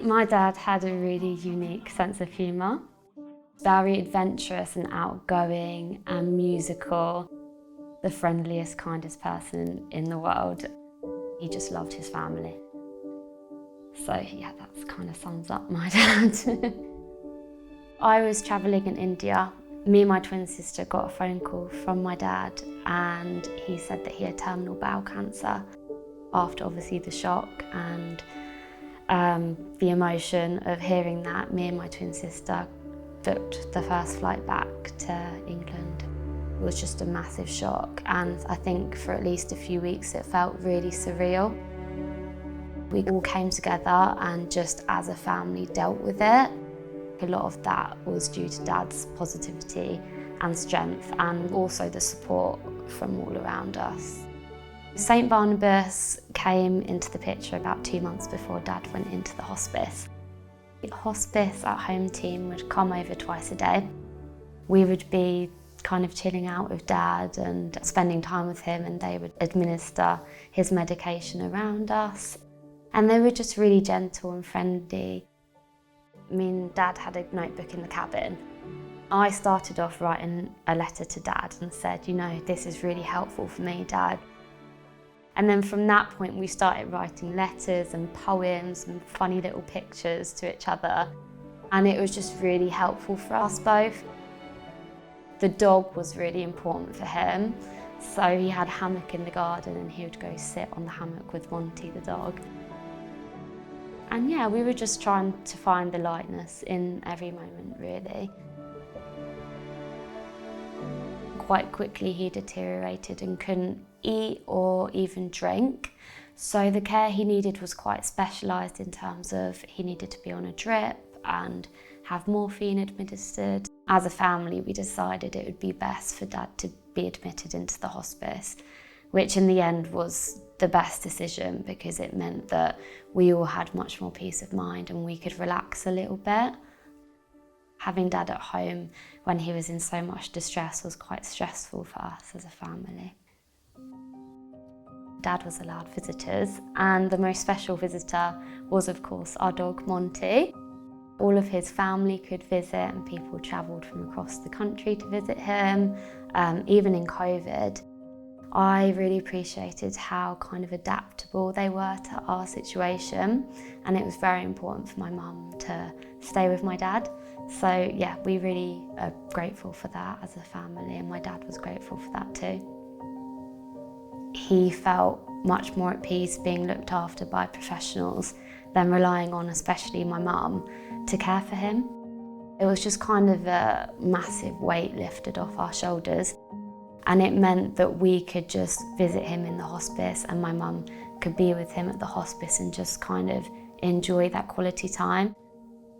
My dad had a really unique sense of humour. Very adventurous and outgoing and musical. The friendliest, kindest person in the world. He just loved his family. So yeah, that kind of sums up my dad. I was travelling in India. Me and my twin sister got a phone call from my dad and he said that he had terminal bowel cancer. After obviously the shock and the emotion of hearing that, me and my twin sister booked the first flight back to England. It was just a massive shock, and I think for at least a few weeks it felt really surreal. We all came together and just as a family dealt with it. A lot of that was due to Dad's positivity and strength, and also the support from all around us. St Barnabas came into the picture about 2 months before Dad went into the hospice. The hospice at home team would come over twice a day. We would be kind of chilling out with Dad and spending time with him, and they would administer his medication around us. And they were just really gentle and friendly. Me and Dad had a notebook in the cabin. I started off writing a letter to Dad and said, you know, this is really helpful for me, Dad. And then from that point we started writing letters and poems and funny little pictures to each other. And it was just really helpful for us both. The dog was really important for him. So he had a hammock in the garden and he would go sit on the hammock with Monty, the dog. And yeah, we were just trying to find the lightness in every moment, really. Quite quickly he deteriorated and couldn't eat or even drink. So the care he needed was quite specialised in terms of he needed to be on a drip and have morphine administered. As a family, we decided it would be best for Dad to be admitted into the hospice, which in the end was the best decision because it meant that we all had much more peace of mind and we could relax a little bit. Having Dad at home when he was in so much distress was quite stressful for us as a family. Dad was allowed visitors, and the most special visitor was, of course, our dog Monty. All of his family could visit and people travelled from across the country to visit him, even in COVID. I really appreciated how kind of adaptable they were to our situation, and it was very important for my mum to stay with my dad. So yeah, we really are grateful for that as a family, and my dad was grateful for that too. He felt much more at peace being looked after by professionals than relying on especially my mum to care for him. It was just kind of a massive weight lifted off our shoulders, and it meant that we could just visit him in the hospice and my mum could be with him at the hospice and just kind of enjoy that quality time.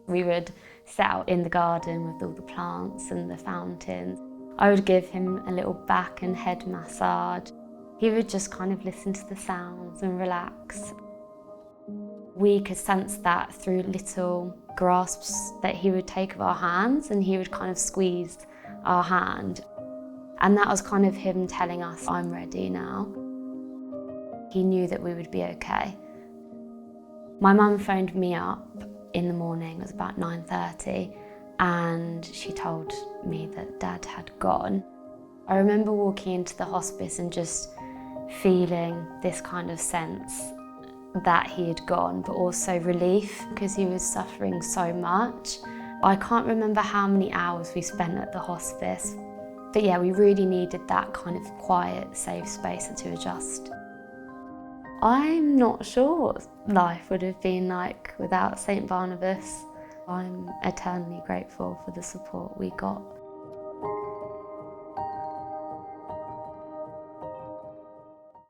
We would sit out in the garden with all the plants and the fountains. I would give him a little back and head massage. He would just kind of listen to the sounds and relax. We could sense that through little grasps that he would take of our hands, and he would kind of squeeze our hand. And that was kind of him telling us, I'm ready now. He knew that we would be okay. My mum phoned me up in the morning, it was about 9:30, and she told me that Dad had gone. I remember walking into the hospice and just feeling this kind of sense that he had gone, but also relief because he was suffering so much. I can't remember how many hours we spent at the hospice, but yeah, we really needed that kind of quiet, safe space to adjust. I'm not sure what life would have been like without St Barnabas. I'm eternally grateful for the support we got